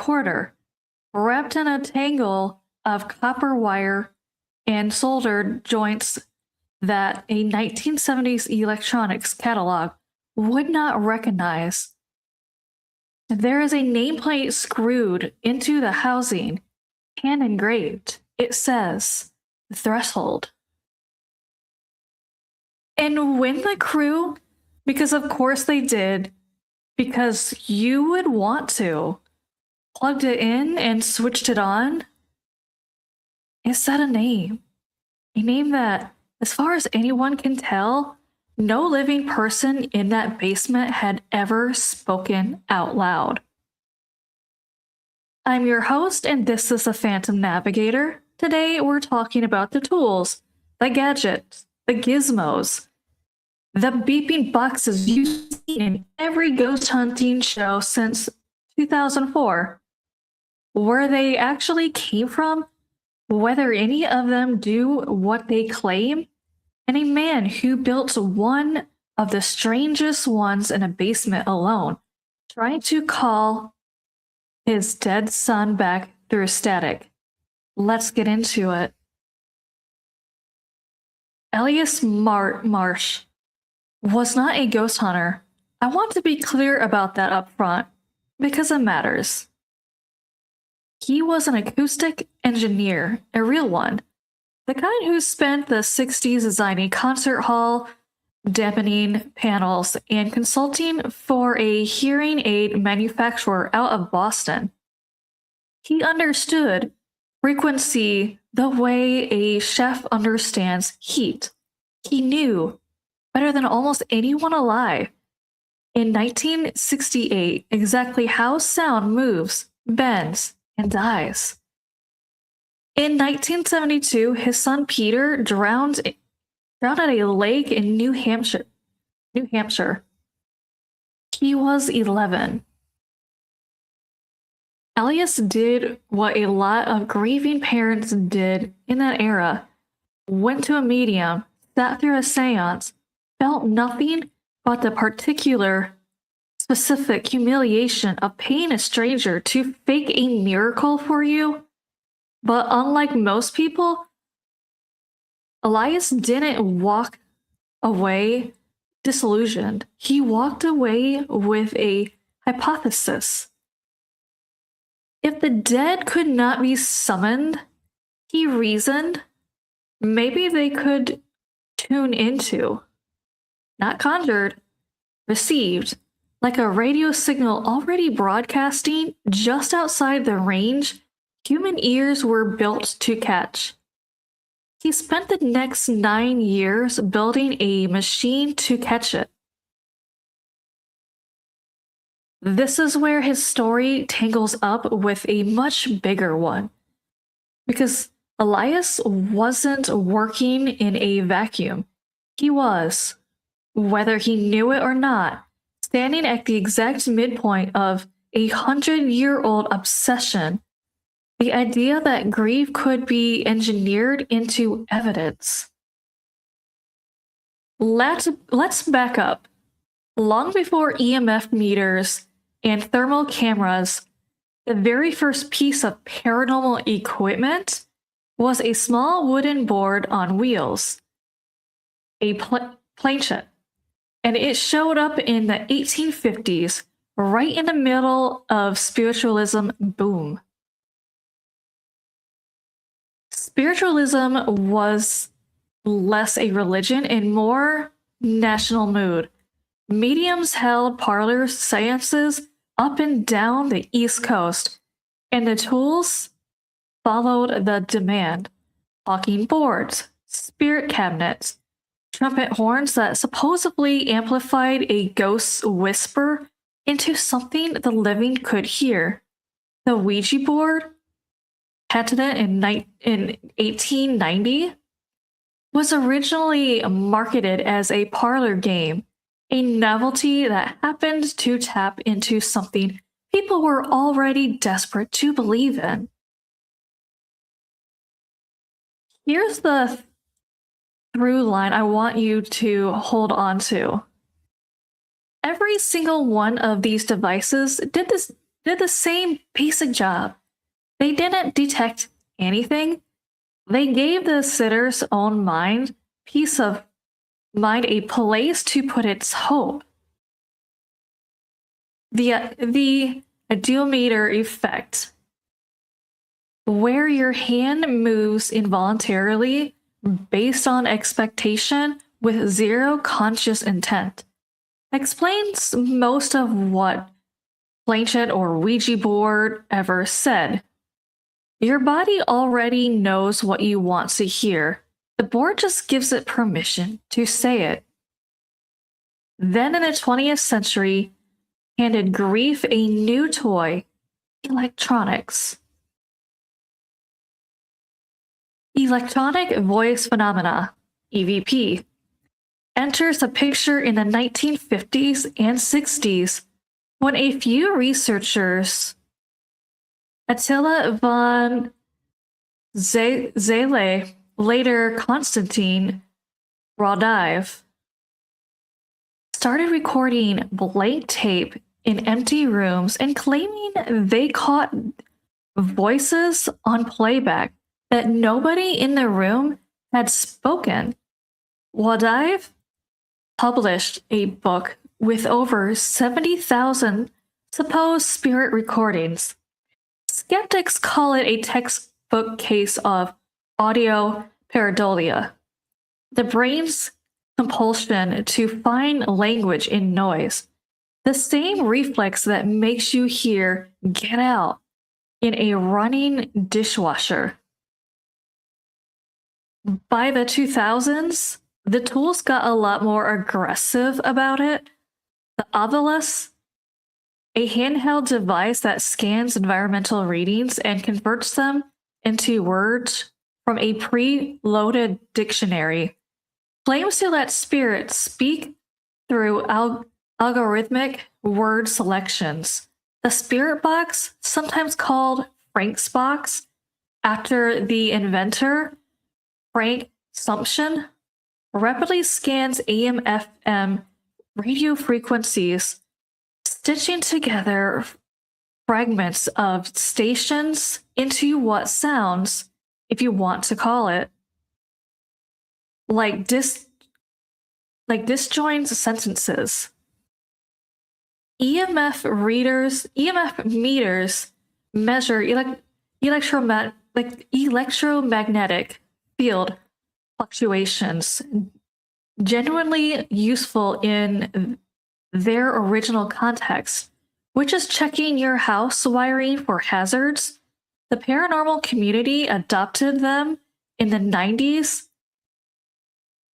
recorder wrapped in a tangle of copper wire and soldered joints that a 1970s electronics catalog would not recognize. There is a nameplate screwed into the housing, hand engraved. It says, "Threshold." And when the crew, because of course they did, because you would want to, plugged it in and switched it on, it said a name that, as far as anyone can tell, no living person in that basement had ever spoken out loud. I'm your host, and this is the Phantom Navigator. Today we're talking about the tools, the gadgets, the gizmos, the beeping boxes you've seen in every ghost hunting show since 2004. Where they actually came from, whether any of them do what they claim, and a man who built one of the strangest ones in a basement alone, trying to call his dead son back through static. Let's get into it. Elias Marsh was not a ghost hunter. I want to be clear about that up front, because it matters. He was an acoustic engineer, a real one. The kind who spent the 60s designing concert hall, dampening panels, and consulting for a hearing aid manufacturer out of Boston. He understood frequency the way a chef understands heat. He knew, better than almost anyone alive, in 1968 exactly how sound moves, bends, and dies. In 1972, his son Peter drowned at a lake in New Hampshire. He was 11. Elias did what a lot of grieving parents did in that era. Went to a medium, sat through a seance, felt nothing but the particular, specific humiliation of paying a stranger to fake a miracle for you. But unlike most people, Elias didn't walk away disillusioned. He walked away with a hypothesis. If the dead could not be summoned, he reasoned, maybe they could tune into, not conjured, received, like a radio signal already broadcasting just outside the range human ears were built to catch. He spent the next 9 years building a machine to catch it. This is where his story tangles up with a much bigger one, because Elias wasn't working in a vacuum. He was, whether he knew it or not, standing at the exact midpoint of a 100-year-old obsession. The idea that grief could be engineered into evidence. Let's back up. Long before EMF meters and thermal cameras, the very first piece of paranormal equipment was a small wooden board on wheels, a planchette, and it showed up in the 1850s, right in the middle of spiritualism boom. Spiritualism was less a religion and more national mood. Mediums held parlor seances up and down the East Coast, and the tools followed the demand. Talking boards, spirit cabinets, trumpet horns that supposedly amplified a ghost's whisper into something the living could hear. The Ouija board, patented in 1890, was originally marketed as a parlor game, a novelty that happened to tap into something people were already desperate to believe in. Here's the through line I want you to hold on to. Every single one of these devices did did the same basic job. They didn't detect anything. They gave the sitter's own mind peace of mind a place to put its hope. The duometer effect, where your hand moves involuntarily based on expectation with zero conscious intent, explains most of what Planchet or Ouija board ever said. Your body already knows what you want to hear. The board just gives it permission to say it. Then in the 20th century, handed grief a new toy, electronics. Electronic voice phenomena, EVP, enters the picture in the 1950s and 60s when a few researchers, Attila von Zele, later Konstantin Raudive, started recording blank tape in empty rooms and claiming they caught voices on playback that nobody in the room had spoken. Raudive published a book with over 70,000 supposed spirit recordings. Skeptics call it a textbook case of audio pareidolia, the brain's compulsion to find language in noise, the same reflex that makes you hear "get out" in a running dishwasher. By the 2000s, the tools got a lot more aggressive about it. The Ovilus, a handheld device that scans environmental readings and converts them into words from a pre-loaded dictionary, claims to let spirits speak through algorithmic word selections. The spirit box, sometimes called Frank's box, after the inventor, Frank Sumption, rapidly scans AM/FM radio frequencies, stitching together fragments of stations into what sounds, if you want to call it, like disjoint sentences. EMF meters measure electromagnetic field fluctuations, genuinely useful in their original context, which is checking your house wiring for hazards. The paranormal community adopted them in the 90s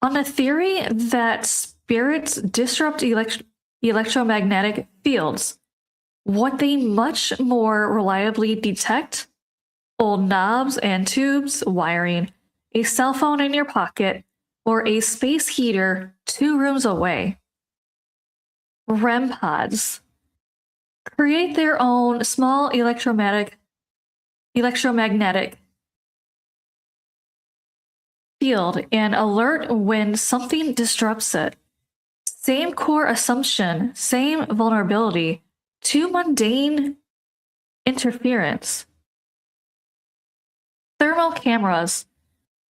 on the theory that spirits disrupt electromagnetic fields. What they much more reliably detect: old knobs and tubes wiring, a cell phone in your pocket, or a space heater 2 rooms away. REM pods create their own small electromagnetic field and alert when something disrupts it. Same core assumption, same vulnerability to mundane interference. Thermal cameras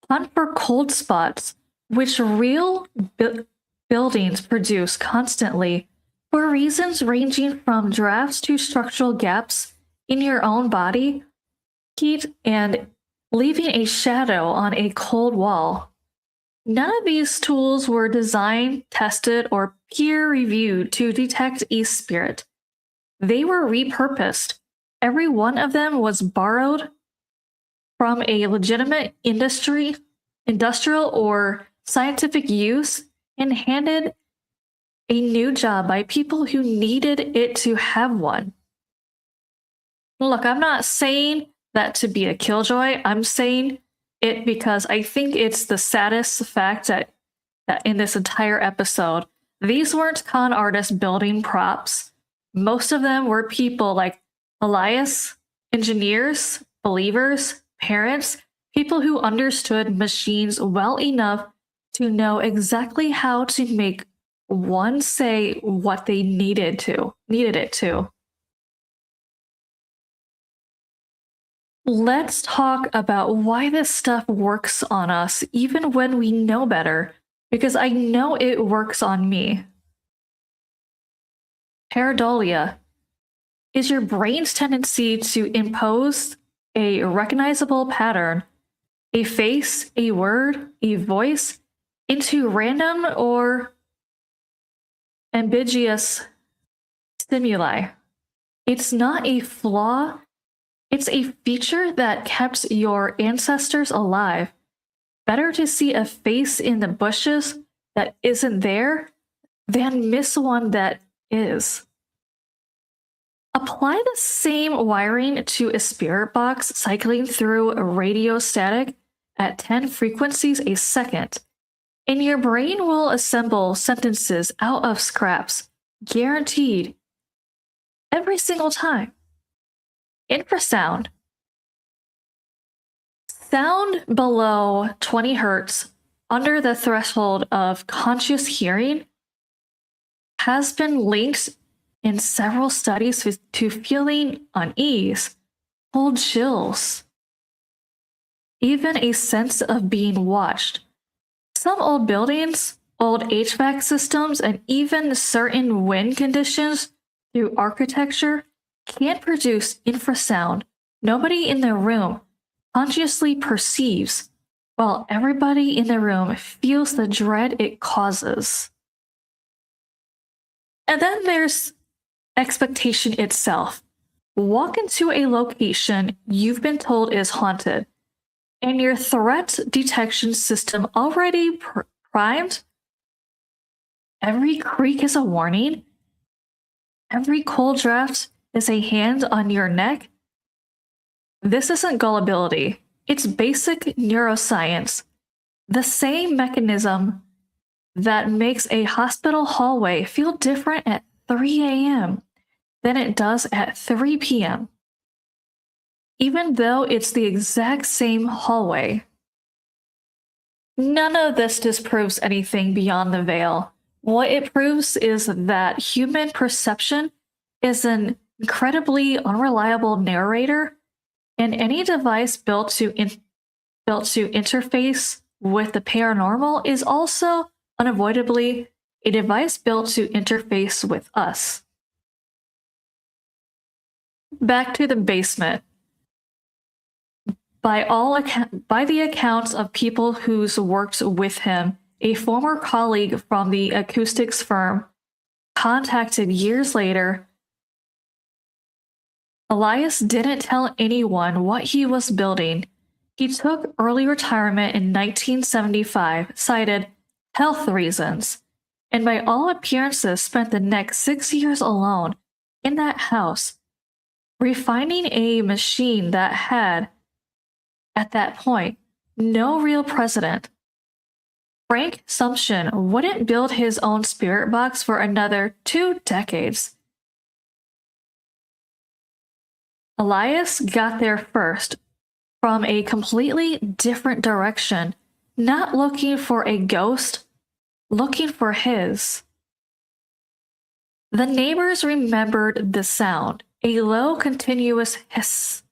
hunt for cold spots, which real buildings produce constantly for reasons ranging from drafts to structural gaps in your own body, heat, and leaving a shadow on a cold wall. None of these tools were designed, tested, or peer-reviewed to detect a spirit. They were repurposed. Every one of them was borrowed from a legitimate industrial or scientific use and handed a new job by people who needed it to have one. Look, I'm not saying that to be a killjoy. I'm saying it because I think it's the saddest fact that in this entire episode, these weren't con artists building props. Most of them were people like Elias, engineers, believers, parents, people who understood machines well enough to know exactly how to make one say what they needed it to. Let's talk about why this stuff works on us even when we know better, because I know it works on me. Pareidolia is your brain's tendency to impose a recognizable pattern, a face, a word, a voice, into random or ambiguous stimuli. It's not a flaw, it's a feature that kept your ancestors alive. Better to see a face in the bushes that isn't there than miss one that is. Apply the same wiring to a spirit box cycling through a radio static at 10 frequencies a second, and your brain will assemble sentences out of scraps, guaranteed, every single time. Infrasound. Sound below 20 hertz, under the threshold of conscious hearing, has been linked in several studies to feeling unease, cold chills, even a sense of being watched. Some old buildings, old HVAC systems, and even certain wind conditions through architecture can't produce infrasound nobody in the room consciously perceives, while everybody in the room feels the dread it causes. And then there's expectation itself. Walk into a location you've been told is haunted, and your threat detection system already primed. Every creak is a warning. Every cold draft is a hand on your neck. This isn't gullibility. It's basic neuroscience. The same mechanism that makes a hospital hallway feel different at 3 a.m. than it does at 3 p.m. Even though it's the exact same hallway. None of this disproves anything beyond the veil. What it proves is that human perception is an incredibly unreliable narrator, and any device built to interface with the paranormal is also unavoidably a device built to interface with us. Back to the basement. By the accounts of people who's worked with him, a former colleague from the acoustics firm contacted years later, Elias didn't tell anyone what he was building. He took early retirement in 1975, cited health reasons, and by all appearances spent the next 6 years alone in that house, refining a machine that had, at that point, no real precedent. Frank Sumption wouldn't build his own spirit box for another 2 decades. Elias got there first, from a completely different direction, not looking for a ghost, looking for his. The neighbors remembered the sound, a low continuous hiss,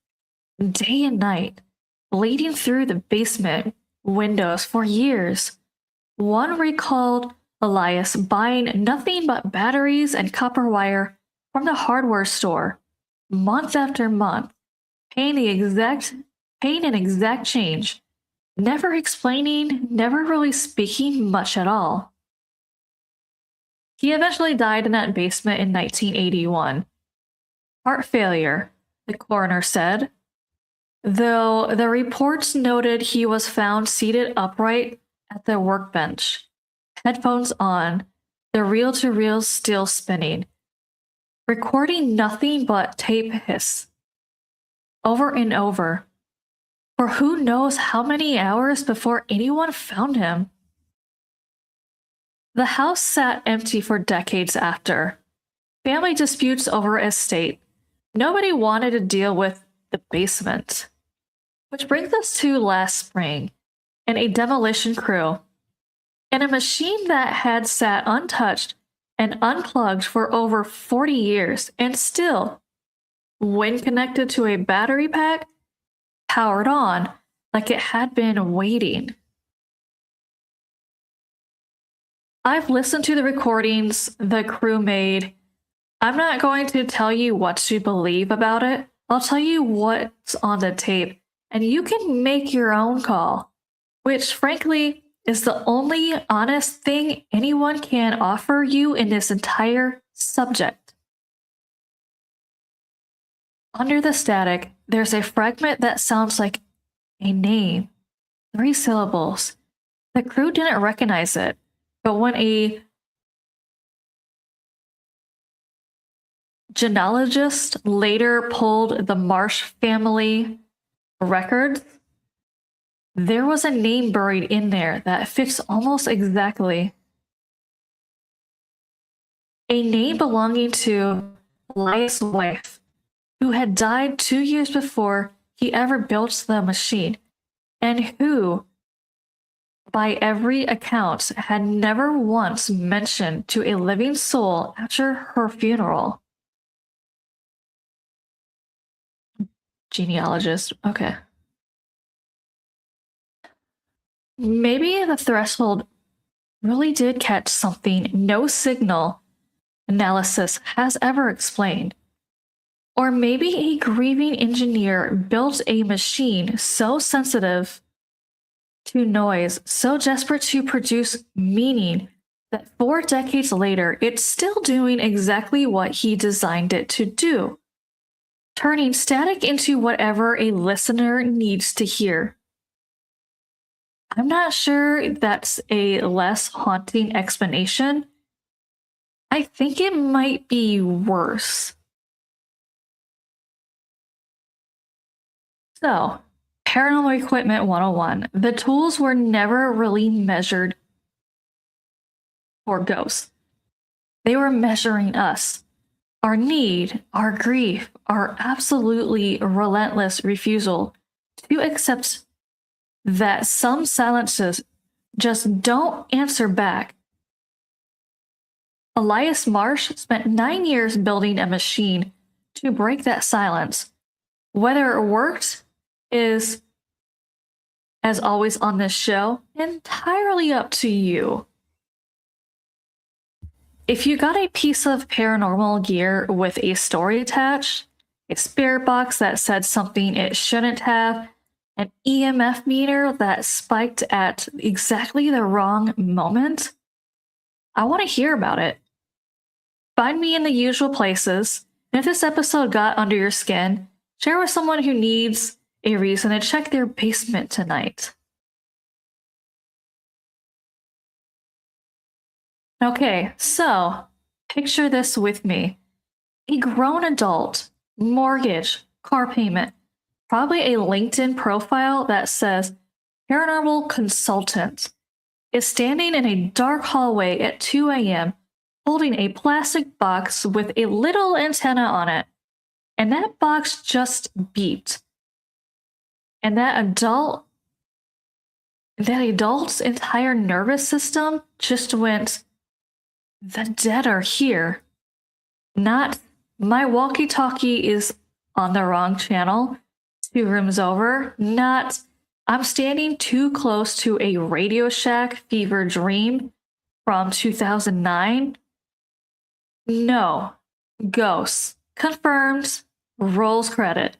day and night, bleeding through the basement windows for years. One recalled Elias buying nothing but batteries and copper wire from the hardware store, month after month, paying an exact change, never explaining, never really speaking much at all. He eventually died in that basement in 1981. Heart failure, the coroner said, though the reports noted he was found seated upright at the workbench, headphones on, the reel-to-reel still spinning, recording nothing but tape hiss, over and over, for who knows how many hours before anyone found him. The house sat empty for decades after. Family disputes over estate. Nobody wanted to deal with the basement. Which brings us to last spring, and a demolition crew, and a machine that had sat untouched and unplugged for over 40 years, and still, when connected to a battery pack, powered on, like it had been waiting. I've listened to the recordings the crew made. I'm not going to tell you what to believe about it. I'll tell you what's on the tape, and you can make your own call, which frankly is the only honest thing anyone can offer you in this entire subject. Under the static, there's a fragment that sounds like a name, 3 syllables. The crew didn't recognize it, but when a genealogist later pulled the Marsh family records, there was a name buried in there that fits almost exactly. A name belonging to Elias' wife, who had died 2 years before he ever built the machine, and who, by every account, had never once mentioned to a living soul after her funeral. Genealogist, okay. Maybe the threshold really did catch something no signal analysis has ever explained. Or maybe a grieving engineer built a machine so sensitive to noise, so desperate to produce meaning, that 4 decades later, it's still doing exactly what he designed it to do, turning static into whatever a listener needs to hear. I'm not sure that's a less haunting explanation. I think it might be worse. So, Paranormal Equipment 101. The tools were never really measured for ghosts. They were measuring us. Our need, our grief, our absolutely relentless refusal to accept that some silences just don't answer back. Elias Marsh spent 9 years building a machine to break that silence. Whether it worked is, as always on this show, entirely up to you. If you got a piece of paranormal gear with a story attached, a spirit box that said something it shouldn't have, an EMF meter that spiked at exactly the wrong moment, I want to hear about it. Find me in the usual places, and if this episode got under your skin, share with someone who needs a reason to check their basement tonight. Okay, so picture this with me. A grown adult, mortgage, car payment, probably a LinkedIn profile that says paranormal consultant, is standing in a dark hallway at 2 a.m. holding a plastic box with a little antenna on it. And that box just beeped. And that adult's entire nervous system just went, the dead are here. Not, my walkie-talkie is on the wrong channel 2 rooms over. Not, I'm standing too close to a Radio Shack fever dream from 2009. No. Ghosts. Confirmed. Rolls credit.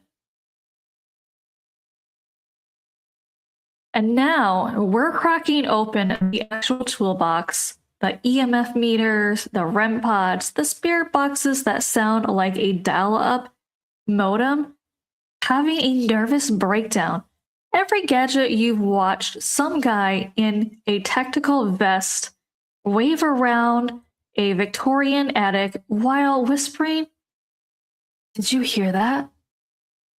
And now we're cracking open the actual toolbox, the EMF meters, the REM pods, the spirit boxes that sound like a dial-up modem, having a nervous breakdown. Every gadget you've watched some guy in a tactical vest wave around a Victorian attic while whispering, "Did you hear that?"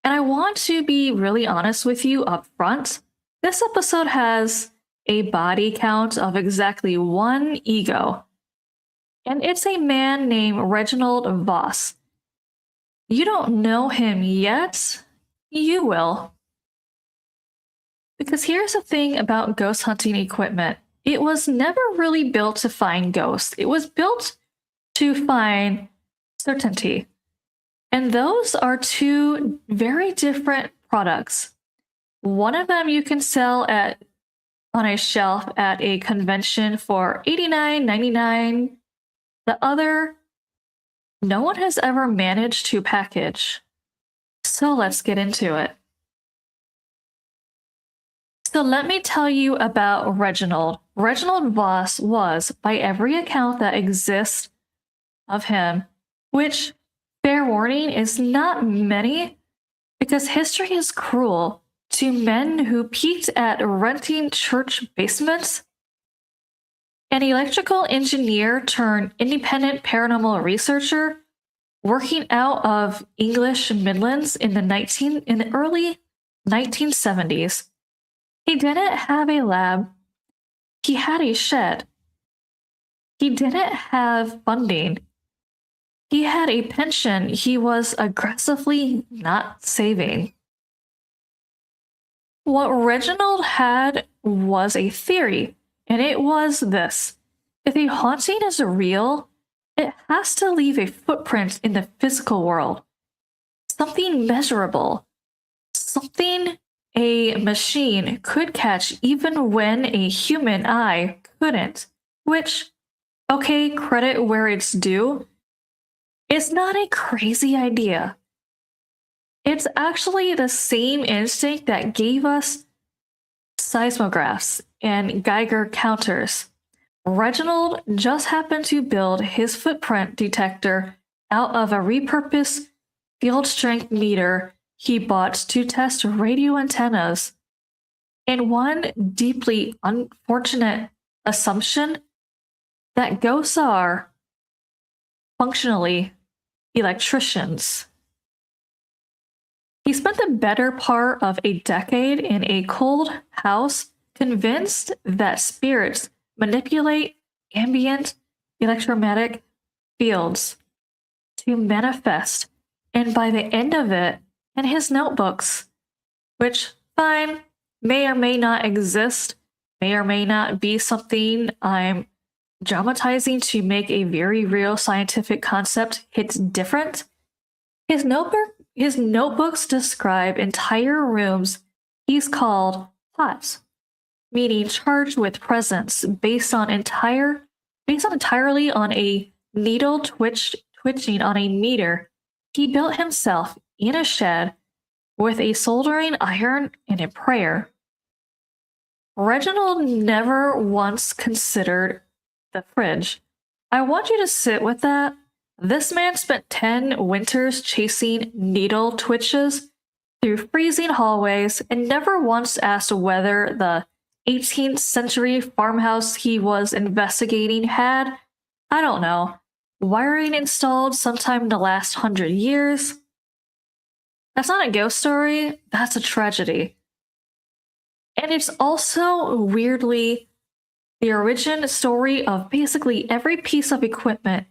And I want to be really honest with you up front. This episode has a body count of exactly 1 ego. And it's a man named Reginald Voss. You don't know him yet. You will. Because here's the thing about ghost hunting equipment. It was never really built to find ghosts. It was built to find certainty. And those are 2 very different products. One of them you can sell on a shelf at a convention for $89.99. The other, no one has ever managed to package. So let's get into it. So let me tell you about Reginald. Reginald Voss was, by every account that exists of him, which, fair warning, is not many, because history is cruel to men who peaked at renting church basements. An electrical engineer turned independent paranormal researcher working out of English Midlands in the early 1970s. He didn't have a lab. He had a shed. He didn't have funding. He had a pension he was aggressively not saving. What Reginald had was a theory, and it was this: if a haunting is real, it has to leave a footprint in the physical world. Something measurable. Something a machine could catch even when a human eye couldn't. Which, okay, credit where it's due, is not a crazy idea. It's actually the same instinct that gave us seismographs and Geiger counters. Reginald just happened to build his footprint detector out of a repurposed field strength meter he bought to test radio antennas. And one deeply unfortunate assumption that ghosts are, functionally, electricians. He spent the better part of a decade in a cold house, convinced that spirits manipulate ambient electromagnetic fields to manifest, and by the end of it, in his notebooks, which, fine, may or may not exist, may or may not be something I'm dramatizing to make a very real scientific concept hit different. His notebooks describe entire rooms he's called pots, meaning charged with presence, based entirely on a needle twitching on a meter he built himself in a shed with a soldering iron and a prayer. Reginald never once considered the fridge. I want you to sit with that. This man spent 10 winters chasing needle twitches through freezing hallways and never once asked whether the 18th century farmhouse he was investigating had, I don't know, wiring installed sometime in the last 100 years. That's not a ghost story, that's a tragedy. And it's also weirdly the origin story of basically every piece of equipment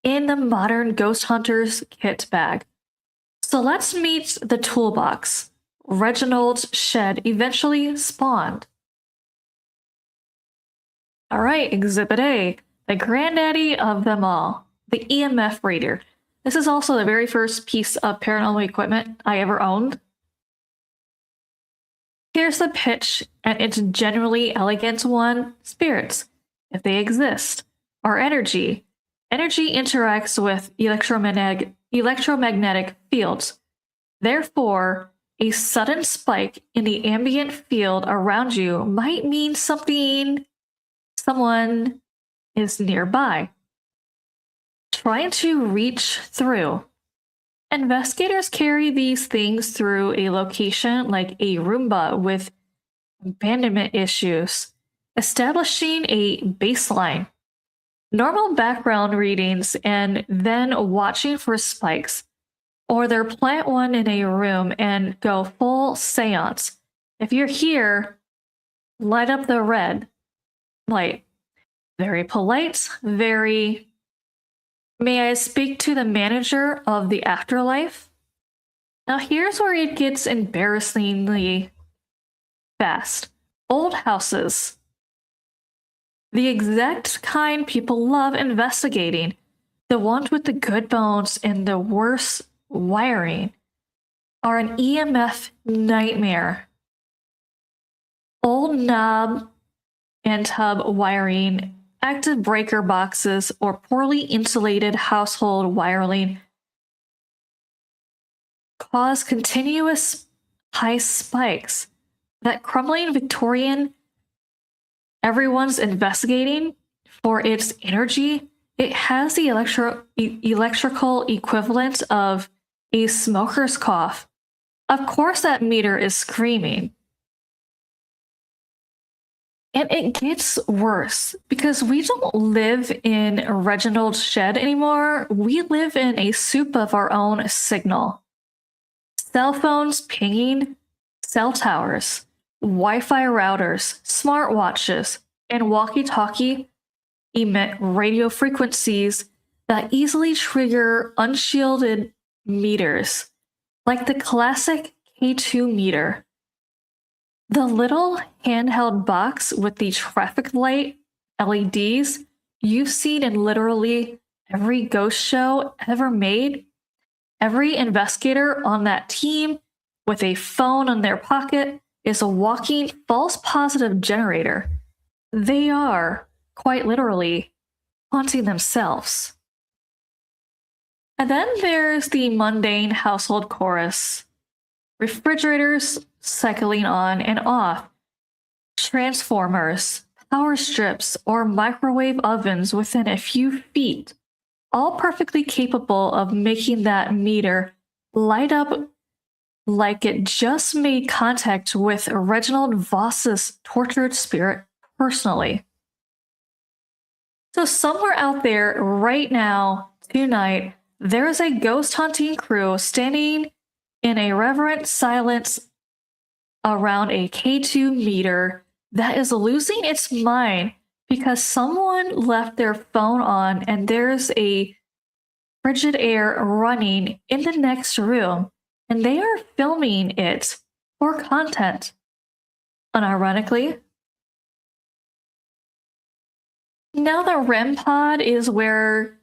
in the modern ghost hunter's kit bag. So let's meet the toolbox Reginald's shed eventually spawned. All right, Exhibit A, the granddaddy of them all, the EMF reader. This is also the very first piece of paranormal equipment I ever owned. Here's the pitch, and it's a generally elegant one. Spirits, if they exist, are energy. Energy interacts with electromagnetic fields. Therefore, a sudden spike in the ambient field around you might mean someone is nearby, trying to reach through. Investigators carry these things through a location like a Roomba with abandonment issues, establishing a baseline, normal background readings, and then watching for spikes. Or they'll plant one in a room and go full seance. If you're here, light up the red light. Very polite, very... May I speak to the manager of the afterlife? Now here's where it gets embarrassingly fast. Old houses. The exact kind people love investigating. The ones with the good bones and the worst wiring. are an EMF nightmare. Old knob and hub wiring, active breaker boxes, or poorly insulated household wiring cause continuous high spikes. That crumbling Victorian everyone's investigating for its energy, it has the electrical equivalent of a smoker's cough. Of course that meter is screaming. And it gets worse because we don't live in Reginald's shed anymore. We live in a soup of our own signal. Cell phones pinging, cell towers, Wi-Fi routers, smartwatches, and walkie-talkie emit radio frequencies that easily trigger unshielded meters, like the classic K2 meter. The little handheld box with the traffic light LEDs you've seen in literally every ghost show ever made. Every investigator on that team with a phone in their pocket is a walking false positive generator. They are, quite literally, haunting themselves. And then there's the mundane household chorus. Refrigerators cycling on and off, transformers, power strips, or microwave ovens within a few feet, all perfectly capable of making that meter light up like it just made contact with Reginald Voss's tortured spirit personally. So somewhere out there right now, tonight, there is a ghost hunting crew standing in a reverent silence around a K2 meter that is losing its mind because someone left their phone on and there's a frigid air running in the next room, and they are filming it for content. Unironically, now the REM pod is where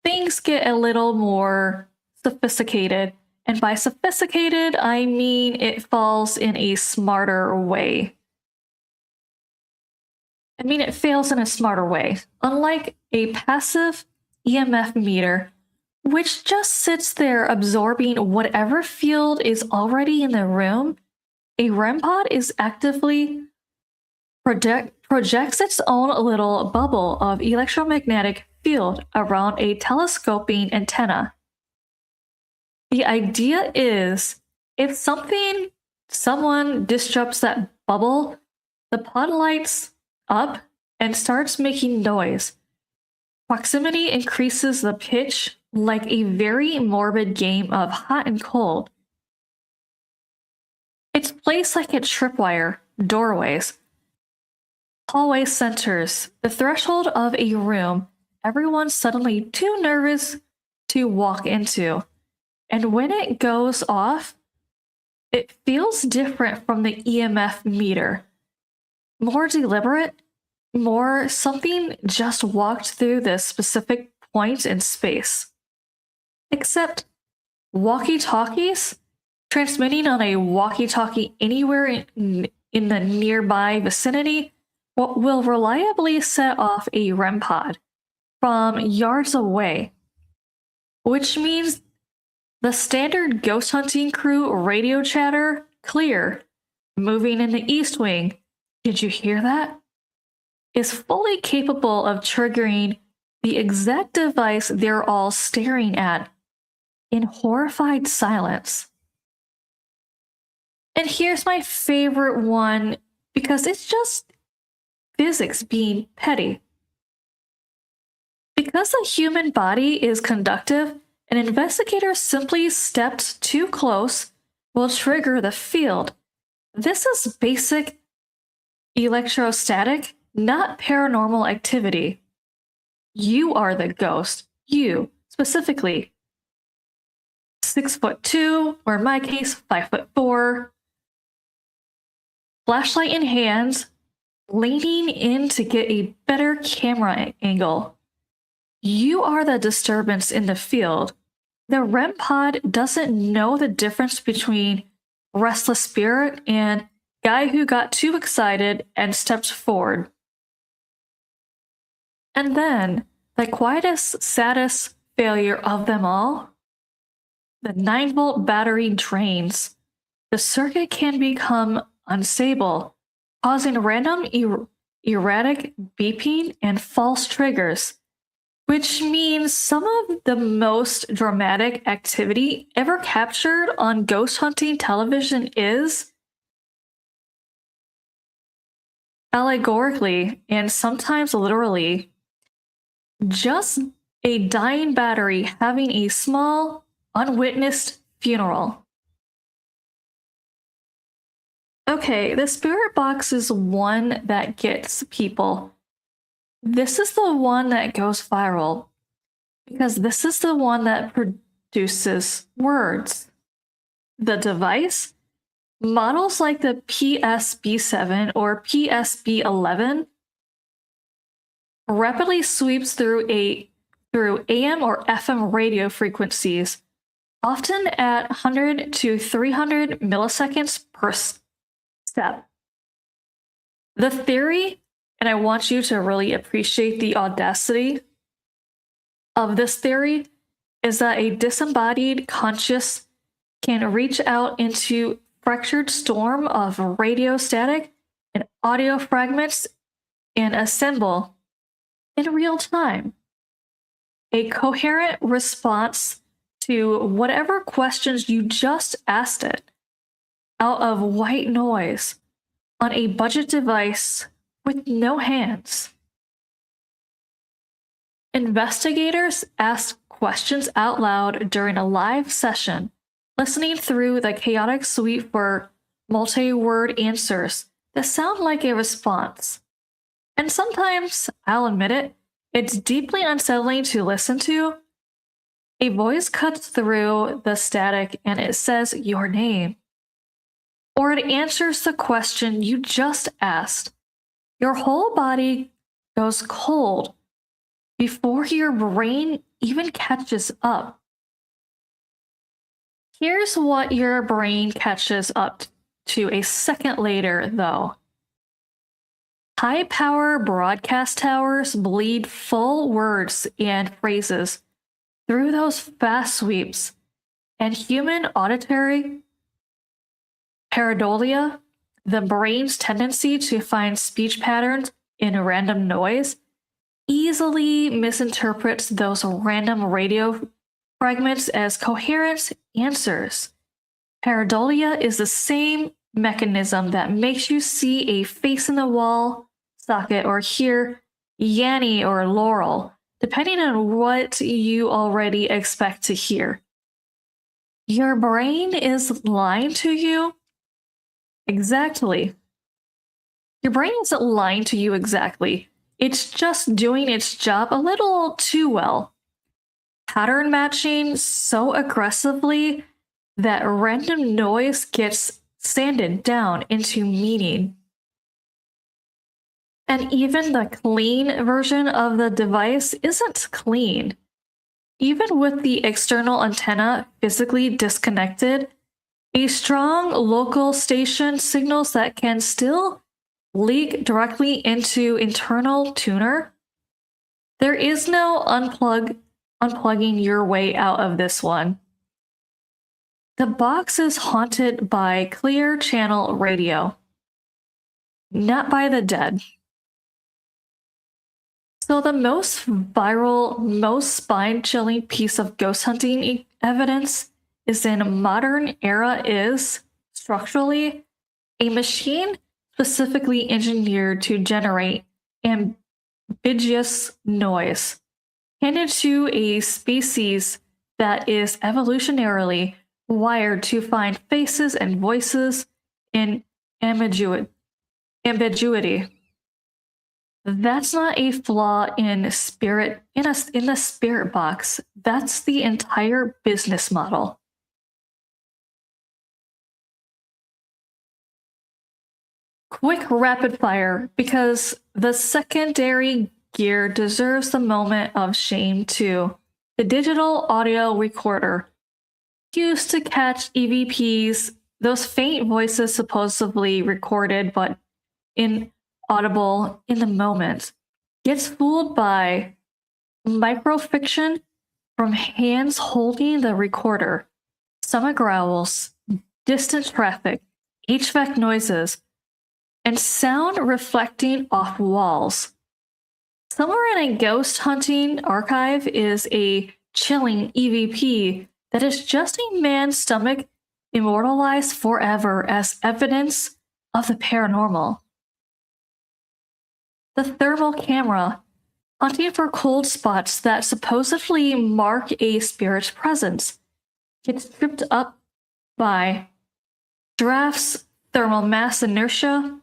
things get a little more sophisticated. And by sophisticated, I mean it falls in a smarter way. I mean it fails in a smarter way. Unlike a passive EMF meter, which just sits there absorbing whatever field is already in the room, a REM pod is actively projects its own little bubble of electromagnetic field around a telescoping antenna. The idea is, if someone disrupts that bubble, the pod lights up and starts making noise. Proximity increases the pitch like a very morbid game of hot and cold. It's placed like a tripwire, doorways, hallway centers, the threshold of a room everyone's suddenly too nervous to walk into. And when it goes off, it feels different from the EMF meter. More deliberate, more something just walked through this specific point in space. Except walkie-talkies, transmitting on a walkie-talkie anywhere in the nearby vicinity, will reliably set off a REM pod from yards away, which means the standard ghost hunting crew radio chatter, clear, moving in the east wing, did you hear that? Is fully capable of triggering the exact device they're all staring at in horrified silence. And here's my favorite one because it's just physics being petty. Because the human body is conductive, an investigator simply stepped too close will trigger the field. This is basic electrostatic, not paranormal activity. You are the ghost. You, specifically. 6'2", or in my case, 5'4". Flashlight in hand, leaning in to get a better camera angle. You are the disturbance in the field. The REM pod doesn't know the difference between restless spirit and guy who got too excited and stepped forward. And then, the quietest, saddest failure of them all, the 9-volt battery drains. The circuit can become unstable, causing random erratic beeping and false triggers, which means some of the most dramatic activity ever captured on ghost hunting television is, allegorically and sometimes literally, just a dying battery having a small, unwitnessed funeral. Okay, the spirit box is one that gets people. This is the one that goes viral because this is the one that produces words. The device, models like the PSB7 or PSB11, rapidly sweeps through AM or FM radio frequencies, often at 100 to 300 milliseconds per step. The theory, and I want you to really appreciate the audacity of this theory, is that a disembodied conscious can reach out into fractured storm of radio static and audio fragments and assemble in real time a coherent response to whatever questions you just asked it out of white noise on a budget device with no hands. Investigators asked questions out loud during a live session, listening through the chaotic suite for multi-word answers that sound like a response. And sometimes, I'll admit it, it's deeply unsettling to listen to. A voice cuts through the static and it says your name. Or it answers the question you just asked. Your whole body goes cold before your brain even catches up. Here's what your brain catches up to a second later, though. High-power broadcast towers bleed full words and phrases through those fast sweeps, and human auditory pareidolia, the brain's tendency to find speech patterns in random noise, easily misinterprets those random radio fragments as coherent answers. Pareidolia is the same mechanism that makes you see a face in the wall socket or hear Yanny or Laurel, depending on what you already expect to hear. Your brain is lying to you? Exactly. Your brain isn't lying to you exactly. It's just doing its job a little too well. Pattern matching so aggressively that random noise gets sanded down into meaning. And even the clean version of the device isn't clean. Even with the external antenna physically disconnected, a strong local station signals that can still leak directly into internal tuner. There is no unplugging your way out of this one. The box is haunted by clear channel radio, not by the dead. So the most viral, most spine-chilling piece of ghost hunting evidence is in modern era is, structurally, a machine specifically engineered to generate ambiguous noise, handed to a species that is evolutionarily wired to find faces and voices in ambiguity. That's not a flaw in the spirit box. That's the entire business model. Quick rapid fire, because the secondary gear deserves the moment of shame too. the digital audio recorder used to catch EVPs, those faint voices supposedly recorded but inaudible in the moment, gets fooled by microfiction from hands holding the recorder, stomach growls, distant traffic, HVAC noises, and sound reflecting off walls. Somewhere in a ghost hunting archive is a chilling EVP that is just a man's stomach immortalized forever as evidence of the paranormal. The thermal camera, hunting for cold spots that supposedly mark a spirit's presence, gets tripped up by drafts, thermal mass inertia,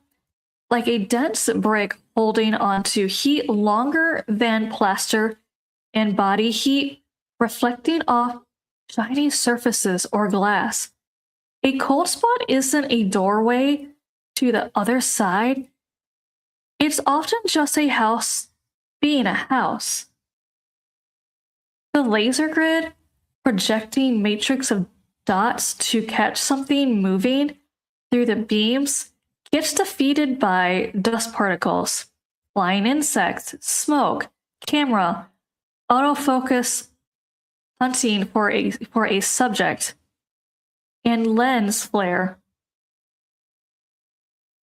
like a dense brick holding onto heat longer than plaster, and body heat reflecting off shiny surfaces or glass. A cold spot isn't a doorway to the other side. It's often just a house being a house. The laser grid, projecting matrix of dots to catch something moving through the beams, gets defeated by dust particles, flying insects, smoke, camera, autofocus, hunting for a subject, and lens flare.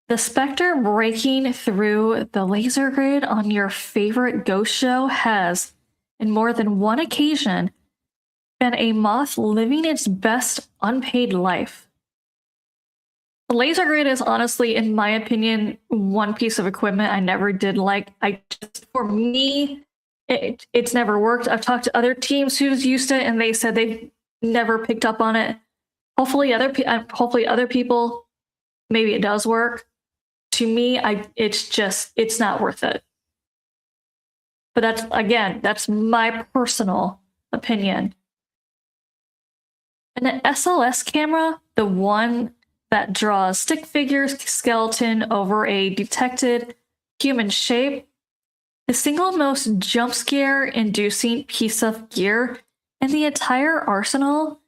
The specter breaking through the laser grid on your favorite ghost show has, in more than one occasion, been a moth living its best unpaid life. The laser grid is honestly, in my opinion, one piece of equipment I never did like. For me, it's never worked. I've talked to other teams who's used it, and they said they've never picked up on it. Hopefully, other people, maybe it does work. To me, it's not worth it. But that's my personal opinion. And the SLS camera, the one that draws stick figures skeleton over a detected human shape, the single most jump scare inducing piece of gear in the entire arsenal,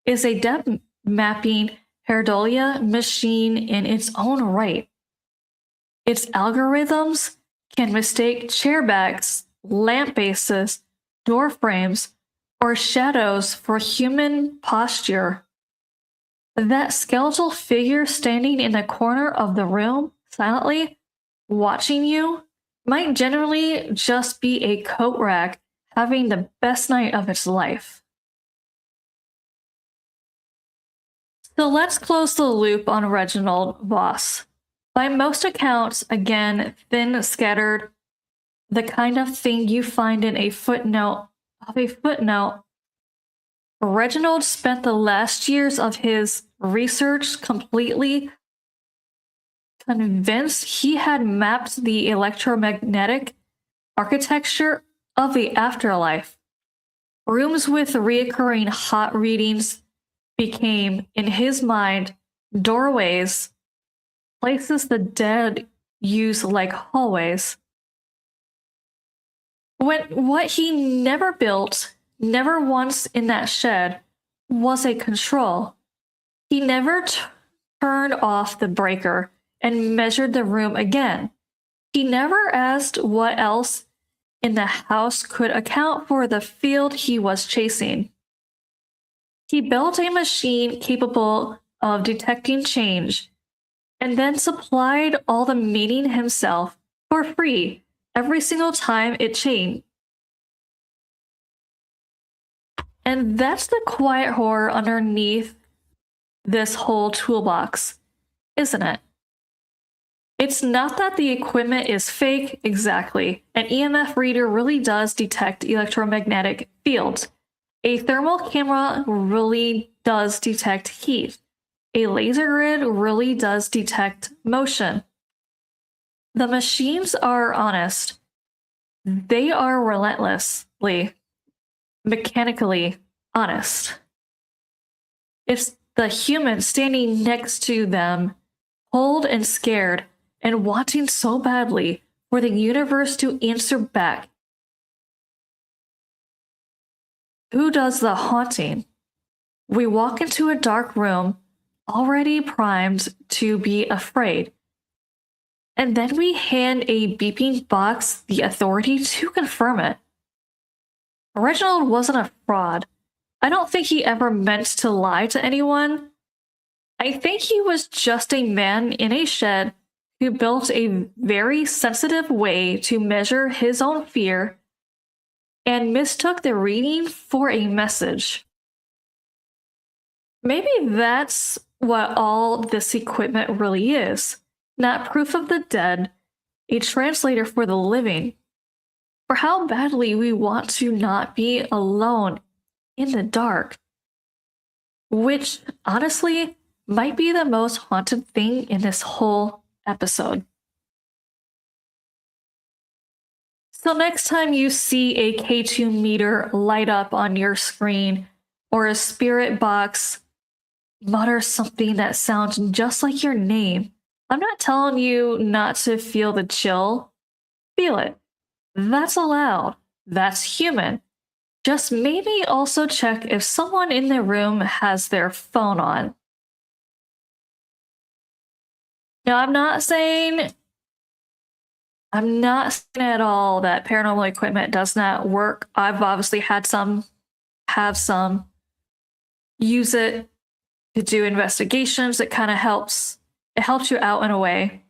is a depth mapping pareidolia machine in its own right. Its algorithms can mistake chair backs, lamp bases, door frames, or shadows for human posture. That skeletal figure standing in the corner of the room, silently watching you, might generally just be a coat rack having the best night of its life. So let's close the loop on Reginald Voss. By most accounts, again, thin, scattered, the kind of thing you find in a footnote of a footnote, Reginald spent the last years of his research completely convinced he had mapped the electromagnetic architecture of the afterlife. Rooms with reoccurring hot readings became, in his mind, doorways, places the dead use like hallways. What he never built, never once in that shed, was a control. He never turned off the breaker and measured the room again. He never asked what else in the house could account for the field he was chasing. He built a machine capable of detecting change, and then supplied all the meaning himself for free every single time it changed. And that's the quiet horror underneath this whole toolbox, isn't it? It's not that the equipment is fake, exactly. An EMF reader really does detect electromagnetic fields. A thermal camera really does detect heat. A laser grid really does detect motion. The machines are honest. They are relentlessly, mechanically honest. It's the human standing next to them, cold and scared, and wanting so badly for the universe to answer back. Who does the haunting? We walk into a dark room, already primed to be afraid. And then we hand a beeping box the authority to confirm it. Reginald wasn't a fraud. I don't think he ever meant to lie to anyone. I think he was just a man in a shed who built a very sensitive way to measure his own fear and mistook the reading for a message. Maybe that's what all this equipment really is. Not proof of the dead, a translator for the living. For how badly we want to not be alone in the dark. Which, honestly, might be the most haunted thing in this whole episode. So next time you see a K2 meter light up on your screen or a spirit box mutter something that sounds just like your name, I'm not telling you not to feel the chill. Feel it. That's allowed. That's human. Just maybe also check if someone in the room has their phone on. Now, I'm not saying at all that paranormal equipment does not work. I've obviously had some, have some, use it to do investigations. It kind of helps. It helps you out in a way.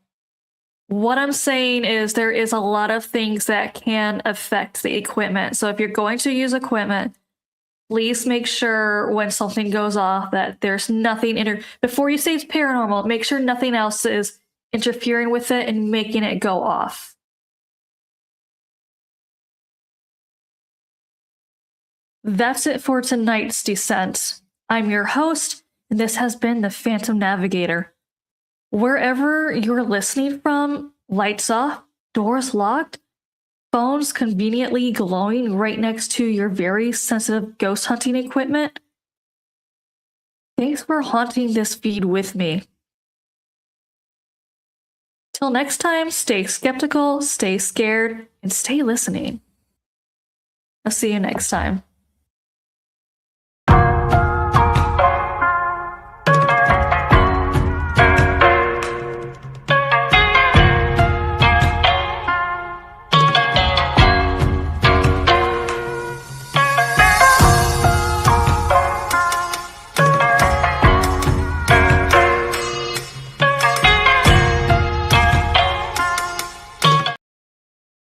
What I'm saying is there is a lot of things that can affect the equipment. So if you're going to use equipment, please make sure when something goes off that there's nothing before you say it's paranormal, make sure nothing else is interfering with it and making it go off. That's it for tonight's descent. I'm your host, and this has been the Phantom Navigator. Wherever you're listening from, lights off, doors locked, phones conveniently glowing right next to your very sensitive ghost hunting equipment. Thanks for haunting this feed with me. Till next time, stay skeptical, stay scared, and stay listening. I'll see you next time.